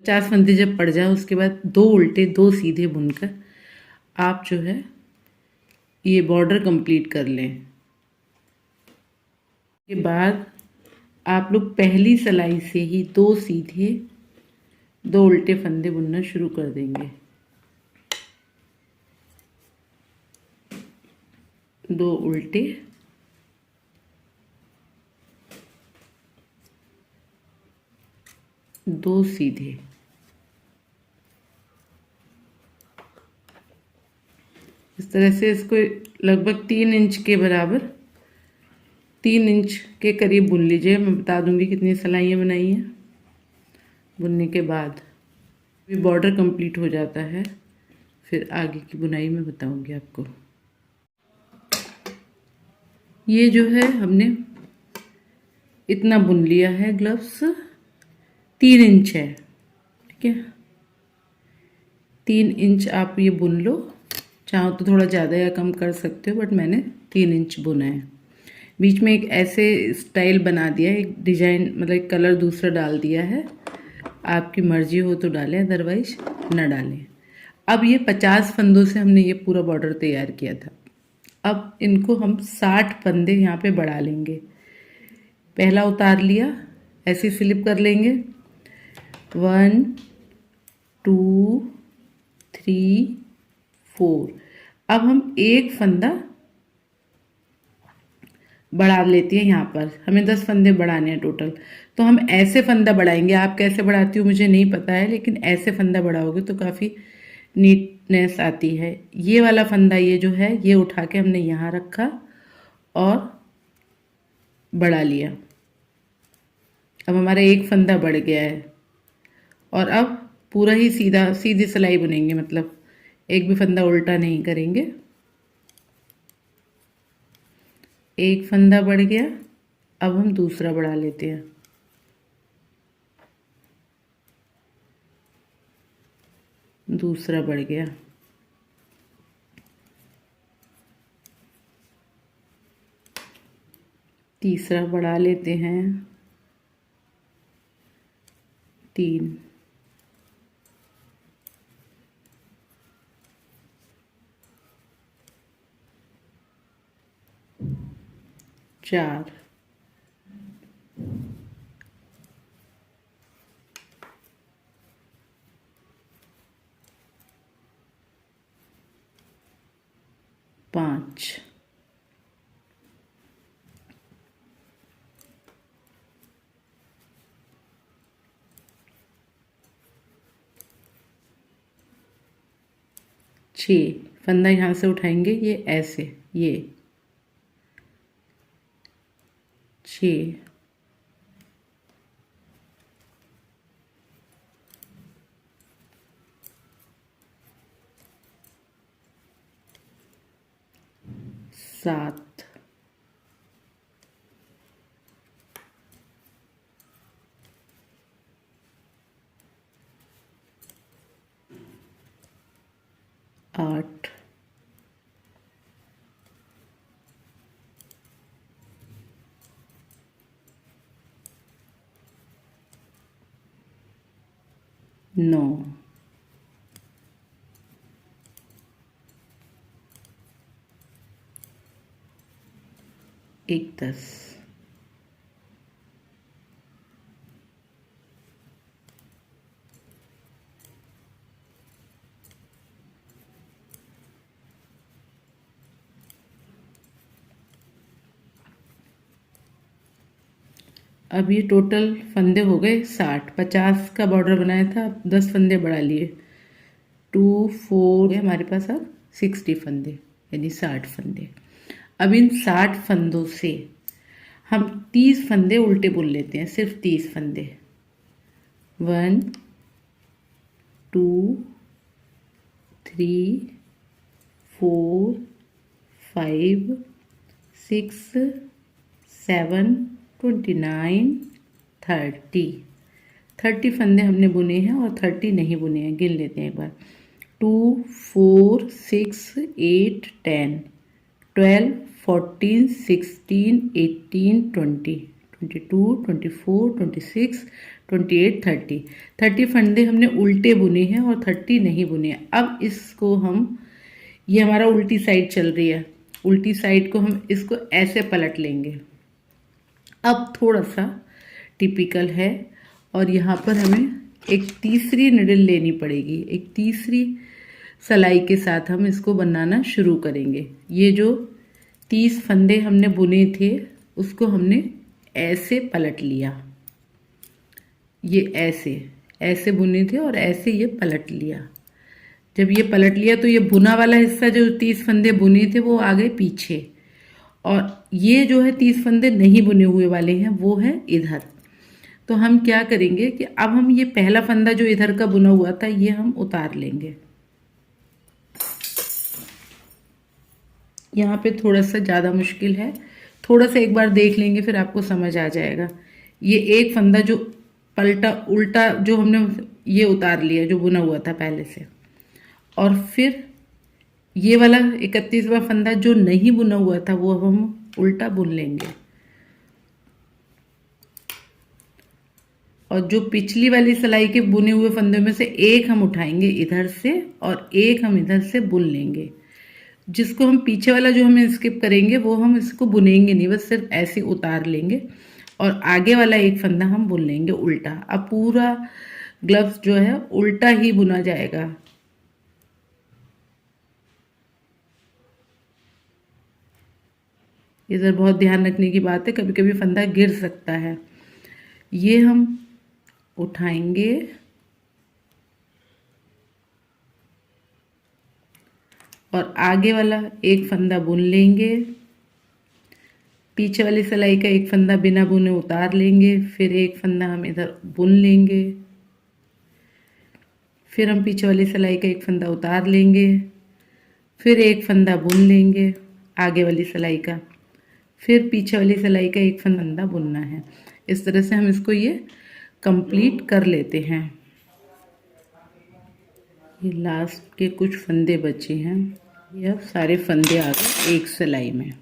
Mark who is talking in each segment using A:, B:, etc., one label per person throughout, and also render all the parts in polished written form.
A: 50 फंदे जब पड़ जाए उसके बाद 2 उल्टे 2 सीधे बुनकर आप जो है ये बॉर्डर कंप्लीट कर लें। के बाद आप लोग पहली सिलाई से ही 2 सीधे 2 उल्टे फंदे बुनना शुरू कर देंगे। 2 उल्टे 2 सीधे। इस तरह से इसको लगभग 3 इंच के बराबर 3 इंच के करीब बुन लीजिए। मैं बता दूंगी कितनी सिलाइयाँ बनाई हैं। बुनने के बाद भी बॉर्डर कंप्लीट हो जाता है, फिर आगे की बुनाई मैं बताऊंगी आपको। ये जो है हमने इतना बुन लिया है। ग्लव्स 3 इंच है, ठीक है। 3 इंच आप ये बुन लो, चाहो तो थोड़ा ज़्यादा या कम कर सकते हो, बट मैंने 3 इंच बुना है। बीच में एक ऐसे स्टाइल बना दिया है, एक डिजाइन मतलब एक कलर दूसरा डाल दिया है। आपकी मर्जी हो तो डालें, अदरवाइज ना डालें। अब ये 50 फंदों से हमने ये पूरा बॉर्डर तैयार किया था। अब इनको हम 60 फंदे यहाँ पे बढ़ा लेंगे। पहला उतार लिया, ऐसे फ्लिप कर लेंगे। 1 2 3 4। अब हम एक फंदा बढ़ा लेती है। यहाँ पर हमें 10 फंदे बढ़ाने हैं टोटल, तो हम ऐसे फंदा बढ़ाएंगे। आप कैसे बढ़ाती हो मुझे नहीं पता है, लेकिन ऐसे फंदा बढ़ाओगे तो काफ़ी नीटनेस आती है। ये वाला फंदा ये जो है ये उठा के हमने यहाँ रखा और बढ़ा लिया। अब हमारा एक फंदा बढ़ गया है और अब पूरा ही सीधी सिलाई बुनेंगे, मतलब एक भी फंदा उल्टा नहीं करेंगे। एक फंदा बढ़ गया, अब हम दूसरा बढ़ा लेते हैं। दूसरा बढ़ गया, तीसरा बढ़ा लेते हैं। 3 4 5 6 फंदा यहाँ से उठाएंगे, ये ऐसे, ये 6 7 8 9 एक 10। अब ये टोटल फंदे हो गए 60। 50 का बॉर्डर बनाया था, 10 फंदे बढ़ा लिए। 2 4 हमारे पास अब 60 फंदे, यानी 60 फंदे। अब इन 60 फंदों से हम 30 फंदे उल्टे बुन लेते हैं, सिर्फ 30 फंदे। 1 2 3 4 5 6 7 29 30 फंदे हमने बुने हैं और 30 नहीं बुने हैं। गिन लेते हैं एक बार। 2 4 6 8 10 12 14 16 18 20 22, 24, 26, 28, 30। 30 फंदे हमने उल्टे बुने हैं और 30 नहीं बुने हैं। अब इसको हम, ये हमारा उल्टी साइड चल रही है, उल्टी साइड को हम इसको ऐसे पलट लेंगे। अब थोड़ा सा टिपिकल है, और यहाँ पर हमें एक तीसरी निडल लेनी पड़ेगी। एक तीसरी सलाई के साथ हम इसको बनाना शुरू करेंगे। ये जो 30 फंदे हमने बुने थे उसको हमने ऐसे पलट लिया, ये ऐसे ऐसे बुने थे और ऐसे ये पलट लिया। जब ये पलट लिया तो ये बुना वाला हिस्सा जो 30 फंदे बुने थे वो आ गए पीछे, और ये जो है 30 फंदे नहीं बुने हुए वाले हैं वो है इधर। तो हम क्या करेंगे कि अब हम ये पहला फंदा जो इधर का बुना हुआ था ये हम उतार लेंगे। यहाँ पे थोड़ा सा ज़्यादा मुश्किल है, थोड़ा सा एक बार देख लेंगे फिर आपको समझ आ जाएगा। ये एक फंदा जो पलटा उल्टा जो हमने ये उतार लिया जो बुना हुआ था पहले से, और फिर ये वाला 31वां फंदा जो नहीं बुना हुआ था वो अब हम उल्टा बुन लेंगे, और जो पिछली वाली सिलाई के बुने हुए फंदे में से एक हम उठाएंगे इधर से और एक हम इधर से बुन लेंगे। जिसको हम पीछे वाला जो हमें स्किप करेंगे वो हम इसको बुनेंगे नहीं, बस सिर्फ ऐसे उतार लेंगे, और आगे वाला एक फंदा हम बुन लेंगे उल्टा। अब पूरा ग्लव्स जो है उल्टा ही बुना जाएगा। इधर बहुत ध्यान रखने की बात है, कभी कभी फंदा गिर सकता है। ये हम उठाएंगे और आगे वाला एक फंदा बुन लेंगे, पीछे वाली सिलाई का एक फंदा बिना बुने उतार लेंगे, फिर एक फंदा हम इधर बुन लेंगे, फिर हम पीछे वाली सिलाई का एक फंदा उतार लेंगे, फिर एक फंदा बुन लेंगे आगे वाली सिलाई का, फिर पीछे वाली सिलाई का एक फंदा बुनना है। इस तरह से हम इसको ये कंप्लीट कर लेते हैं। ये लास्ट के कुछ फंदे बचे हैं, ये अब सारे फंदे आ गए एक सिलाई में।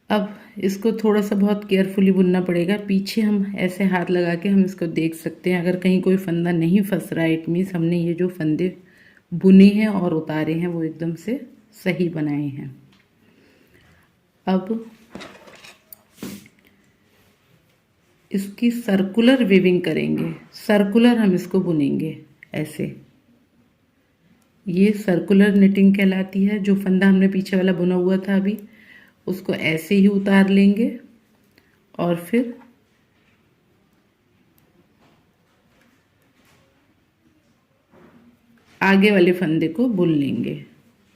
A: अब इसको थोड़ा सा बहुत केयरफुली बुनना पड़ेगा। पीछे हम ऐसे हाथ लगा के हम इसको देख सकते हैं, अगर कहीं कोई फंदा नहीं फंस रहा है इट मीन्स हमने ये जो फंदे बुने हैं और उतारे हैं वो एकदम से सही बनाए हैं। अब इसकी सर्कुलर वीविंग करेंगे, सर्कुलर हम इसको बुनेंगे ऐसे। ये सर्कुलर निटिंग कहलाती है। जो फंदा हमने पीछे वाला बुना हुआ था अभी उसको ऐसे ही उतार लेंगे और फिर आगे वाले फंदे को बुन लेंगे।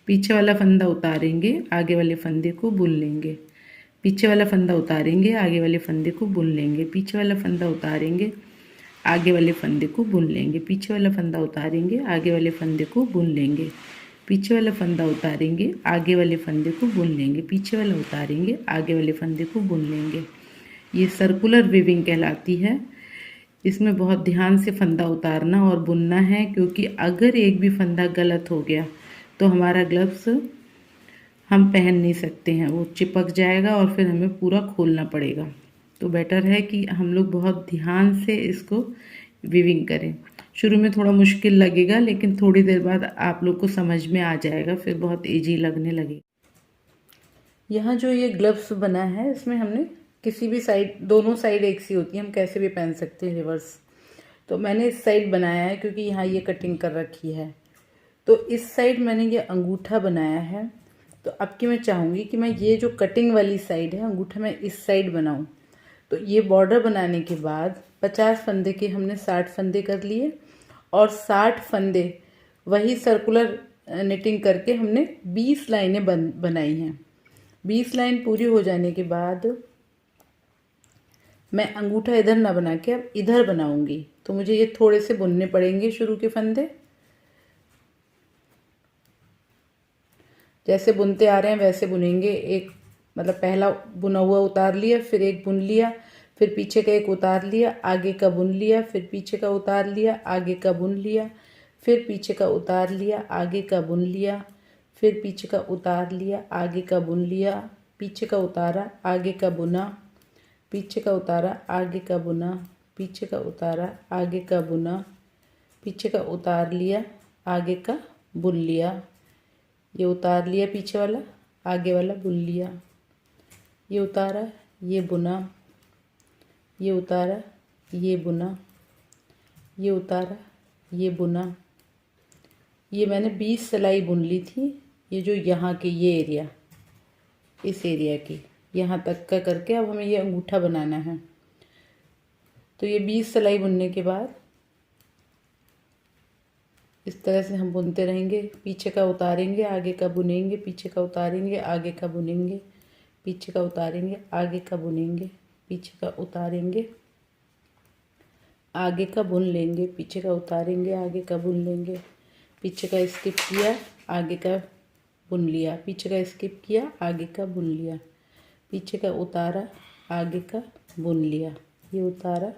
A: पीछे वाला फंदा उतारेंगे, आगे वाले फंदे को बुन लेंगे, पीछे वाला फंदा उतारेंगे, आगे वाले फंदे को बुन लेंगे, पीछे वाला फंदा उतारेंगे, आगे वाले फंदे को बुन लेंगे, पीछे वाला फंदा उतारेंगे, आगे वाले फंदे को बुन लेंगे, पीछे वाला फंदा उतारेंगे, आगे वाले फंदे को बुन लेंगे, पीछे वाला उतारेंगे, आगे वाले फंदे को बुन लेंगे। ये सर्कुलर वीविंग कहलाती है। इसमें बहुत ध्यान से फंदा उतारना और बुनना है, क्योंकि अगर एक भी फंदा गलत हो गया तो हमारा ग्लव्स हम पहन नहीं सकते हैं, वो चिपक जाएगा और फिर हमें पूरा खोलना पड़ेगा। तो बेटर है कि हम लोग बहुत ध्यान से इसको वीविंग करें। शुरू में थोड़ा मुश्किल लगेगा लेकिन थोड़ी देर बाद आप लोग को समझ में आ जाएगा, फिर बहुत इजी लगने लगेगा। यहाँ जो ये ग्लव्स बना है इसमें हमने किसी भी साइड, दोनों साइड एक सी होती है, हम कैसे भी पहन सकते हैं रिवर्स। तो मैंने इस साइड बनाया है क्योंकि यहाँ ये कटिंग कर रखी है, तो इस साइड मैंने ये अंगूठा बनाया है। तो अब की मैं चाहूँगी कि मैं ये जो कटिंग वाली साइड है अंगूठा मैं इस साइड बनाऊँ। तो ये बॉर्डर बनाने के बाद 50 फंदे के हमने 60 फंदे कर लिए, और 60 फंदे वही सर्कुलर निटिंग करके हमने 20 लाइनें बनाई हैं। 20 लाइन पूरी हो जाने के बाद मैं अंगूठा इधर ना बना के अब इधर बनाऊंगी, तो मुझे ये थोड़े से बुनने पड़ेंगे शुरू के फंदे। जैसे बुनते आ रहे हैं वैसे बुनेंगे। एक मतलब पहला बुना हुआ उतार लिया, फिर एक बुन लिया, फिर पीछे का एक उतार लिया, आगे का बुन लिया, फिर पीछे का उतार लिया, आगे का बुन लिया, फिर पीछे का उतार लिया, आगे का बुन लिया, फिर पीछे का उतार लिया, आगे का बुन लिया, पीछे का उतारा, आगे का बुना, पीछे का उतारा, आगे का बुना, पीछे का उतारा, आगे का बुना, पीछे का उतार लिया, आगे का बुन लिया, ये उतार लिया पीछे वाला, आगे वाला बुन लिया, ये उतारा, ये बुना, ये उतारा, ये बुना, ये उतारा, ये बुना। ये मैंने 20 सिलाई बुन ली थी। ये जो यहाँ के ये एरिया, इस एरिया की यहाँ तक का करके अब हमें ये अंगूठा बनाना है। तो ये 20 सिलाई बुनने के बाद इस तरह से हम बुनते रहेंगे। पीछे का उतारेंगे, आगे का बुनेंगे, पीछे का उतारेंगे, आगे का बुनेंगे, पीछे का उतारेंगे, आगे का बुनेंगे, पीछे का उतारेंगे, आगे का बुन लेंगे, पीछे का उतारेंगे, आगे का बुन लेंगे, पीछे का स्किप किया, आगे का बुन लिया, पीछे का स्किप किया, आगे का बुन लिया, पीछे का उतारा, आगे का बुन लिया, ये उतारा,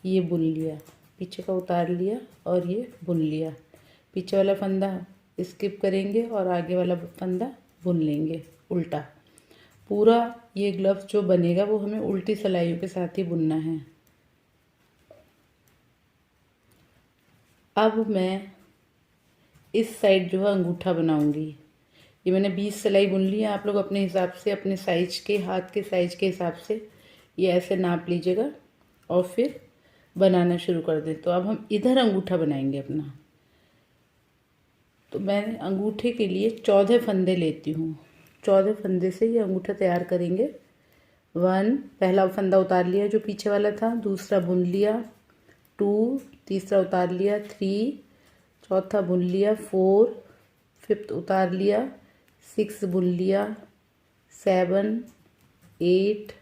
A: ये बुन लिया, पीछे का उतार लिया और ये बुन लिया। पीछे वाला फंदा स्किप करेंगे और आगे वाला फंदा बुन लेंगे उल्टा। पूरा ये ग्लव्स जो बनेगा वो हमें उल्टी सिलाइयों के साथ ही बुनना है। अब मैं इस साइड जो है अंगूठा बनाऊंगी। ये मैंने 20 सिलाई बुन ली है। आप लोग अपने हिसाब से, अपने साइज के, हाथ के साइज के हिसाब से ये ऐसे नाप लीजिएगा और फिर बनाना शुरू कर दें। तो अब हम इधर अंगूठा बनाएंगे अपना। तो मैं अंगूठे के लिए 14 फंदे लेती हूँ। 14 फंदे से ये अंगूठा तैयार करेंगे। 1 पहला फंदा उतार लिया जो पीछे वाला था, दूसरा बुन लिया, 2 तीसरा उतार लिया, 3 चौथा बुन लिया, 4 फिफ्थ उतार लिया, 6 बुन लिया, 7 8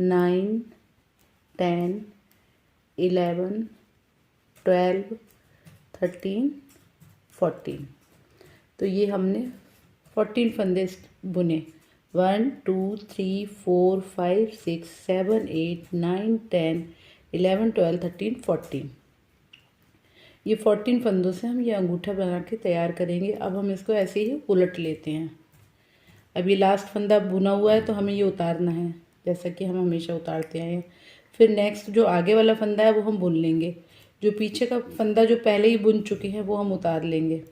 A: 9 10 11 12 13 14। तो ये हमने 14 फंदे बुने। 1 2 3 4 5 6 7 8 9 10 11 12 13 14। ये 14 फंदों से हम ये अंगूठा बना के तैयार करेंगे। अब हम इसको ऐसे ही उलट लेते हैं। अब ये लास्ट फंदा बुना हुआ है तो हमें ये उतारना है, जैसा कि हम हमेशा उतारते हैं। फिर नेक्स्ट जो आगे वाला फंदा है वो हम बुन लेंगे। जो पीछे का फंदा जो पहले ही बुन चुके हैं वो हम उतार लेंगे।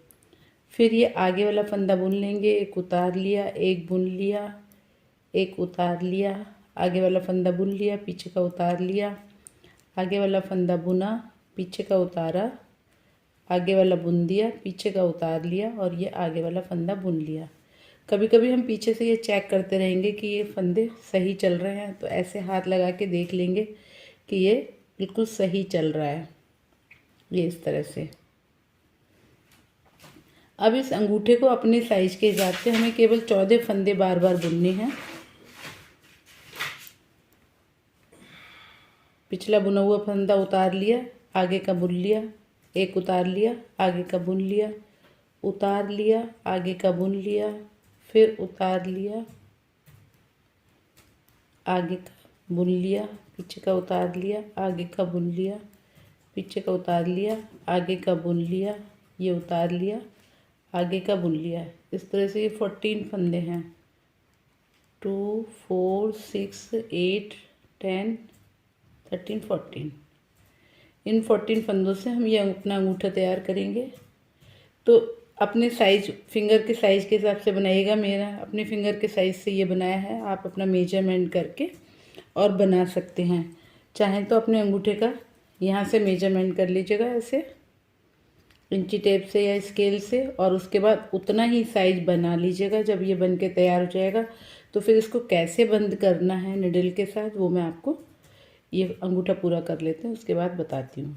A: फिर ये आगे वाला फंदा बुन लेंगे, एक उतार लिया, एक बुन लिया, एक उतार लिया, आगे वाला फंदा बुन लिया, पीछे का उतार लिया, आगे वाला फंदा बुना, पीछे का उतारा, आगे वाला बुन दिया, पीछे का उतार लिया और ये आगे वाला फंदा बुन लिया। कभी कभी हम पीछे से ये चेक करते रहेंगे कि ये फंदे सही चल रहे हैं, तो ऐसे हाथ लगा के देख लेंगे कि ये बिल्कुल सही चल रहा है। ये इस तरह से। अब इस अंगूठे को अपने साइज के हिसाब से हमें केवल 14 फंदे बार बार बुनने हैं। पिछला बुना हुआ फंदा उतार लिया, आगे का बुन लिया, एक उतार लिया, आगे का बुन लिया, उतार लिया, आगे का बुन लिया, फिर उतार लिया, आगे का बुन लिया, पीछे का उतार लिया, आगे का बुन लिया, पीछे का उतार लिया, आगे का बुन लिया, ये उतार लिया, आगे का बुन लिया। इस तरह से ये 14 फंदे हैं। 2 4 6 8 10 13 14। इन 14 फंदों से हम ये अपना अंगूठा तैयार करेंगे। तो अपने साइज, फिंगर के साइज के हिसाब से बनाइएगा। मेरा अपने फिंगर के साइज से ये बनाया है। आप अपना मेजरमेंट करके और बना सकते हैं। चाहें तो अपने अंगूठे का यहाँ से मेजरमेंट कर लीजिएगा ऐसे इंची टेप से या स्केल से, और उसके बाद उतना ही साइज बना लीजिएगा। जब ये बन के तैयार हो जाएगा तो फिर इसको कैसे बंद करना है निडल के साथ, वो मैं आपको, ये अंगूठा पूरा कर लेते हैं उसके बाद बताती हूँ।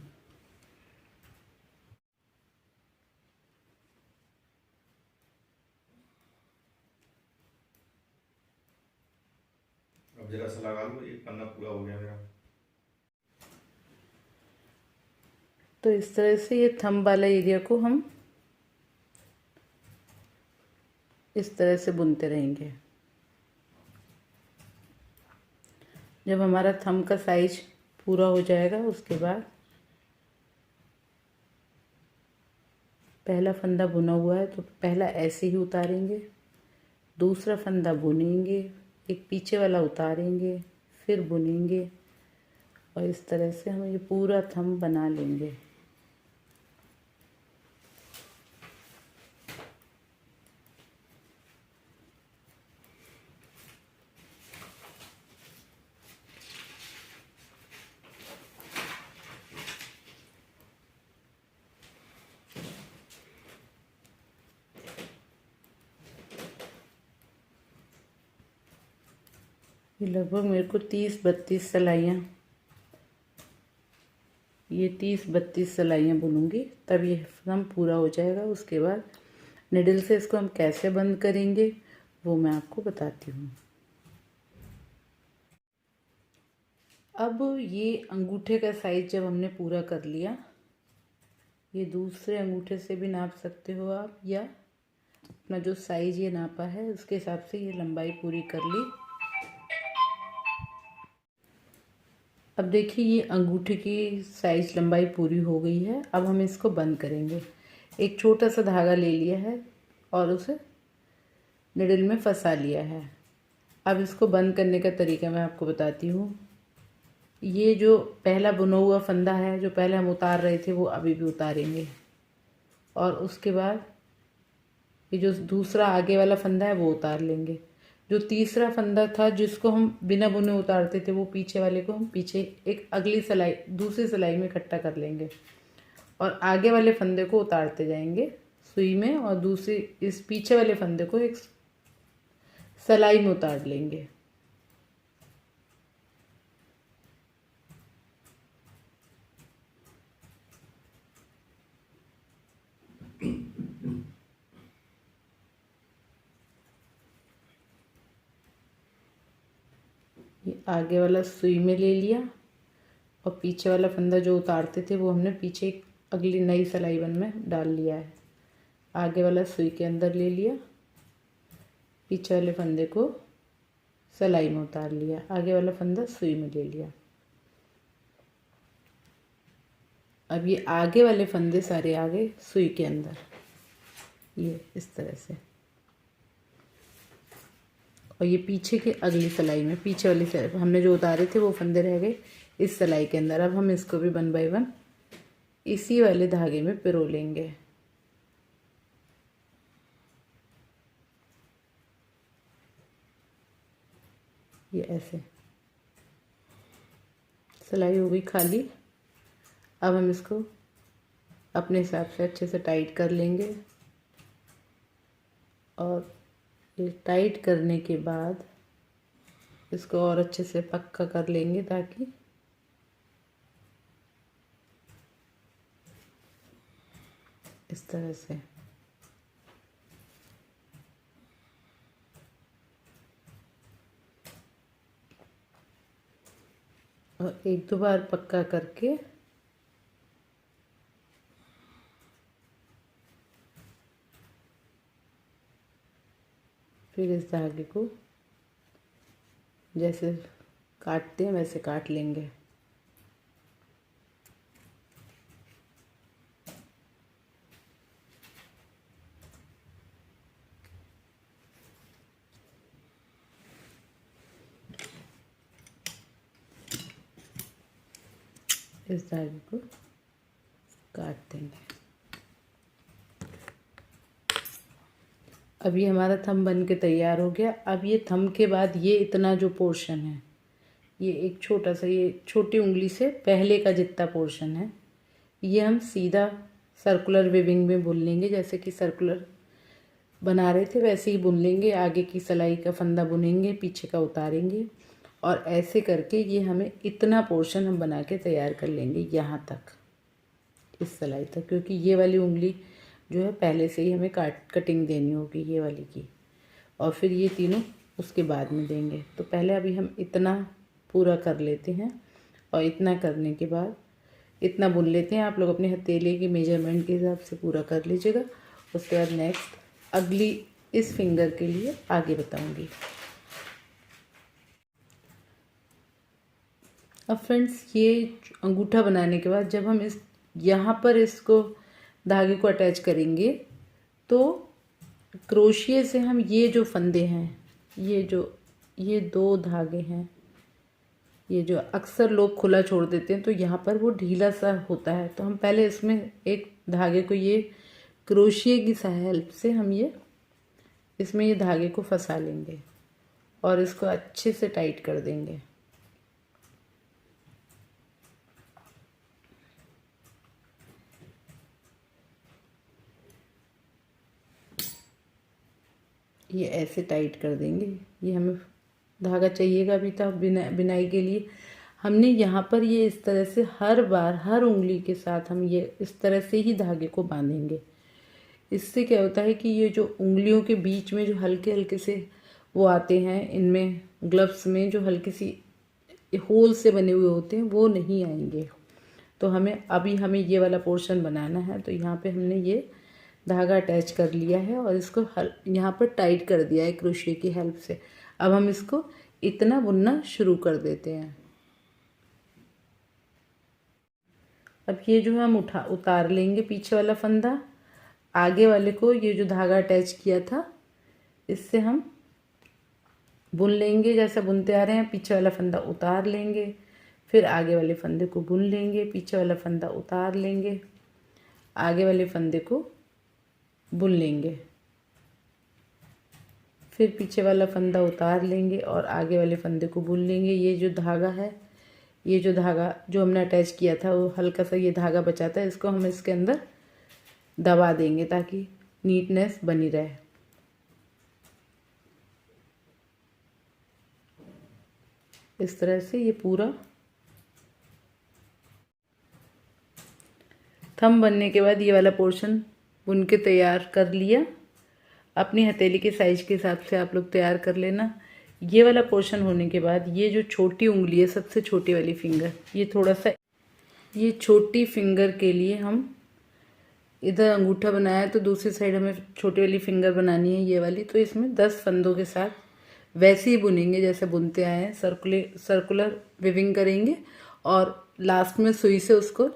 B: अब जरा सा लगा लो, एक पन्ना पूरा हो गया मेरा।
A: तो इस तरह से ये थंब वाला एरिया को हम इस तरह से बुनते रहेंगे। जब हमारा थंब का साइज पूरा हो जाएगा उसके बाद पहला फंदा बुना हुआ है तो पहला ऐसे ही उतारेंगे, दूसरा फंदा बुनेंगे, एक पीछे वाला उतारेंगे, फिर बुनेंगे और इस तरह से हम ये पूरा थंब बना लेंगे। ये लगभग मेरे को 30-32 सिलाइयाँ, ये 30-32 सिलाइयाँ बुनूंगी, तब ये हम पूरा हो जाएगा। उसके बाद निडल से इसको हम कैसे बंद करेंगे वो मैं आपको बताती हूँ। अब ये अंगूठे का साइज जब हमने पूरा कर लिया, ये दूसरे अंगूठे से भी नाप सकते हो आप, या अपना जो साइज ये नापा है उसके हिसाब से ये लंबाई पूरी कर ली। अब देखिए ये अंगूठे की साइज लंबाई पूरी हो गई है। अब हम इसको बंद करेंगे। एक छोटा सा धागा ले लिया है और उसे निडल में फंसा लिया है। अब इसको बंद करने का तरीका मैं आपको बताती हूँ। ये जो पहला बुना हुआ फंदा है जो पहले हम उतार रहे थे वो अभी भी उतारेंगे, और उसके बाद ये जो दूसरा आगे वाला फंदा है वो उतार लेंगे। जो तीसरा फंदा था जिसको हम बिना बुने उतारते थे वो पीछे वाले को हम पीछे एक अगली सिलाई दूसरी सिलाई में इकट्ठा कर लेंगे और आगे वाले फंदे को उतारते जाएंगे सुई में, और दूसरी इस पीछे वाले फंदे को एक सिलाई में उतार लेंगे। ये आगे वाला सुई में ले लिया और पीछे वाला फंदा जो उतारते थे वो हमने पीछे एक अगली नई सिलाई बन में डाल लिया है। आगे वाला सुई के अंदर ले लिया, पीछे वाले फंदे को सिलाई में उतार लिया, आगे वाला फंदा सुई में ले लिया। अब ये आगे वाले फंदे सारे आगे सुई के अंदर, ये इस तरह से, और ये पीछे के अगली सिलाई में पीछे वाली सिलाई हमने जो उतारे थे वो फंदे रह गए इस सिलाई के अंदर। अब हम इसको भी 1 बाय 1 इसी वाले धागे में पिरो लेंगे। ये ऐसे सिलाई हो गई खाली। अब हम इसको अपने हिसाब से अच्छे से टाइट कर लेंगे, और ये टाइट करने के बाद इसको और अच्छे से पक्का कर लेंगे ताकि इस तरह से। और 1-2 बार पक्का करके फिर इस धागे को जैसे काटते हैं वैसे काट लेंगे। इस धागे को काट देंगे। अब ये हमारा थंब बन के तैयार हो गया। अब ये थंब के बाद ये इतना जो पोर्शन है, ये एक छोटा सा, ये छोटी उंगली से पहले का जितना पोर्शन है, ये हम सीधा सर्कुलर वीविंग में बुन लेंगे। जैसे कि सर्कुलर बना रहे थे वैसे ही बुन लेंगे। आगे की सिलाई का फंदा बुनेंगे, पीछे का उतारेंगे, और ऐसे करके ये हमें इतना पोर्शन हम बना के तैयार कर लेंगे यहाँ तक, इस सिलाई तक, क्योंकि ये वाली उंगली जो है पहले से ही हमें कटिंग देनी होगी ये वाली की, और फिर ये तीनों उसके बाद में देंगे। तो पहले अभी हम इतना पूरा कर लेते हैं, और इतना करने के बाद इतना बुन लेते हैं। आप लोग अपने हथेली की मेजरमेंट के हिसाब से पूरा कर लीजिएगा। उसके बाद नेक्स्ट अगली इस फिंगर के लिए आगे बताऊंगी। अब फ्रेंड्स ये अंगूठा बनाने के बाद जब हम इस यहाँ पर इसको धागे को अटैच करेंगे तो क्रोशिये से हम ये जो फंदे हैं, ये 2 धागे हैं, ये जो अक्सर लोग खुला छोड़ देते हैं तो यहाँ पर वो ढीला सा होता है, तो हम पहले इसमें एक धागे को ये क्रोशिये की हेल्प से हम ये इसमें ये धागे को फंसा लेंगे और इसको अच्छे से टाइट कर देंगे। ये ऐसे टाइट कर देंगे। ये हमें धागा चाहिएगा अभी तक बिनाई के लिए। हमने यहाँ पर ये इस तरह से हर बार हर उंगली के साथ हम ये इस तरह से ही धागे को बांधेंगे। इससे क्या होता है कि ये जो उंगलियों के बीच में जो हल्के हल्के से वो आते हैं, इनमें ग्लव्स में जो हल्की सी होल से बने हुए होते हैं वो नहीं आएंगे। तो हमें ये वाला पोर्शन बनाना है, तो यहाँ पे हमने ये धागा अटैच कर लिया है और इसको यहाँ पर टाइट कर दिया है क्रोशिये की हेल्प से। अब हम इसको इतना बुनना शुरू कर देते हैं। अब ये जो हम उतार लेंगे पीछे वाला फंदा, आगे वाले को ये जो धागा अटैच किया था इससे हम बुन लेंगे। जैसा बुनते आ रहे हैं, पीछे वाला फंदा उतार लेंगे, फिर आगे वाले फंदे को बुन लेंगे, पीछे वाला फंदा उतार लेंगे, आगे वाले फंदे को बुन लेंगे, फिर पीछे वाला फंदा उतार लेंगे और आगे वाले फंदे को बुन लेंगे। ये जो धागा है, ये जो धागा जो हमने अटैच किया था वो हल्का सा ये धागा बचाता है, इसको हम इसके अंदर दबा देंगे ताकि नीटनेस बनी रहे। इस तरह से ये पूरा थंब बनने के बाद ये वाला पोर्शन बुन के तैयार कर लिया। अपनी हथेली के साइज के हिसाब से आप लोग तैयार कर लेना। ये वाला पोर्शन होने के बाद ये जो छोटी उंगली है, सबसे छोटी वाली फिंगर, ये थोड़ा सा ये छोटी फिंगर के लिए हम इधर अंगूठा बनाया है तो दूसरी साइड हमें छोटी वाली फिंगर बनानी है ये वाली। तो इसमें 10 फंदों के साथ वैसे ही बुनेंगे जैसे बुनते आए हैं। सर्कुलर विविंग करेंगे और लास्ट में सुई से उसको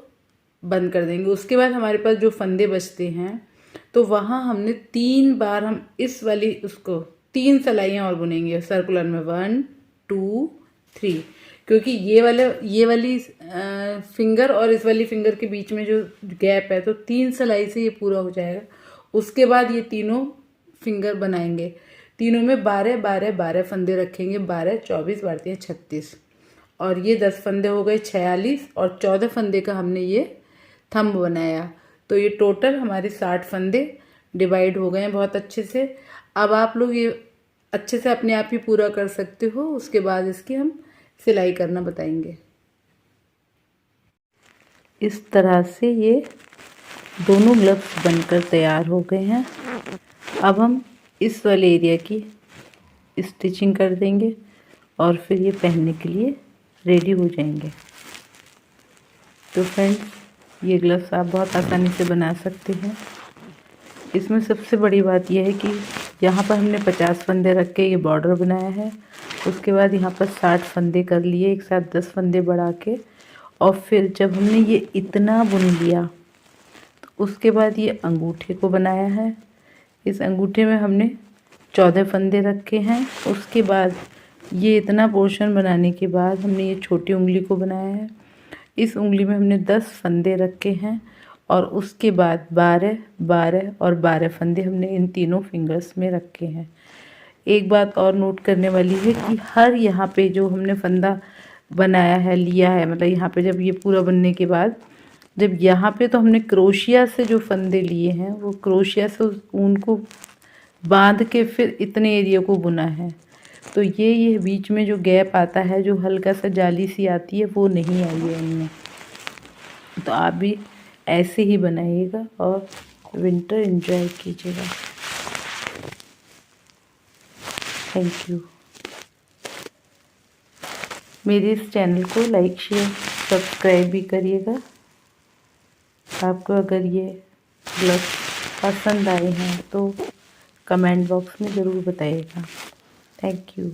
A: बंद कर देंगे। उसके बाद हमारे पास जो फंदे बचते हैं तो वहाँ हमने 3 बार हम इस वाली उसको 3 सलाइयाँ और बुनेंगे सर्कुलर में, 1 2 3, क्योंकि ये वाली फिंगर और इस वाली फिंगर के बीच में जो गैप है तो 3 सलाई से ये पूरा हो जाएगा। उसके बाद ये तीनों फिंगर बनाएंगे। तीनों में 12 12 12 फंदे रखेंगे, 12 24 12 36 और ये 10 फंदे हो गए 46 और 14 फंदे का हमने ये थंब बनाया। तो ये टोटल हमारे 60 फंदे डिवाइड हो गए हैं बहुत अच्छे से। अब आप लोग ये अच्छे से अपने आप ही पूरा कर सकते हो। उसके बाद इसकी हम सिलाई करना बताएंगे। इस तरह से ये दोनों ग्लव्स बनकर तैयार हो गए हैं। अब हम इस वाले एरिया की स्टिचिंग कर देंगे और फिर ये पहनने के लिए रेडी हो जाएंगे। तो फ्रेंड्स, ये ग्लव्स आप बहुत आसानी से बना सकते हैं। इसमें सबसे बड़ी बात यह है कि यहाँ पर हमने 50 फंदे रख के ये बॉर्डर बनाया है। उसके बाद यहाँ पर 60 फंदे कर लिए, एक साथ 10 फंदे बढ़ा के, और फिर जब हमने ये इतना बुन लिया तो उसके बाद ये अंगूठे को बनाया है। इस अंगूठे में हमने 14 फंदे रखे हैं। उसके बाद ये इतना पोर्शन बनाने के बाद हमने ये छोटी उंगली को बनाया है। इस उंगली में हमने 10 फंदे रखे हैं और उसके बाद 12 12 और 12 फंदे हमने इन तीनों फिंगर्स में रखे हैं। एक बात और नोट करने वाली है कि हर यहाँ पे जो हमने फंदा बनाया है, लिया है, मतलब यहाँ पे जब ये पूरा बनने के बाद जब यहाँ पे तो हमने क्रोशिया से जो फंदे लिए हैं वो क्रोशिया से ऊन को बांध के फिर इतने एरिया को बुना है। तो ये बीच में जो गैप आता है, जो हल्का सा जाली सी आती है, वो नहीं आई है इनमें। तो आप भी ऐसे ही बनाइएगा और विंटर एंजॉय कीजिएगा। Thank you. मेरे इस चैनल को लाइक शेयर सब्सक्राइब भी करिएगा। आपको अगर ये ग्लव्स पसंद आए हैं तो कमेंट बॉक्स में ज़रूर बताइएगा। Thank you.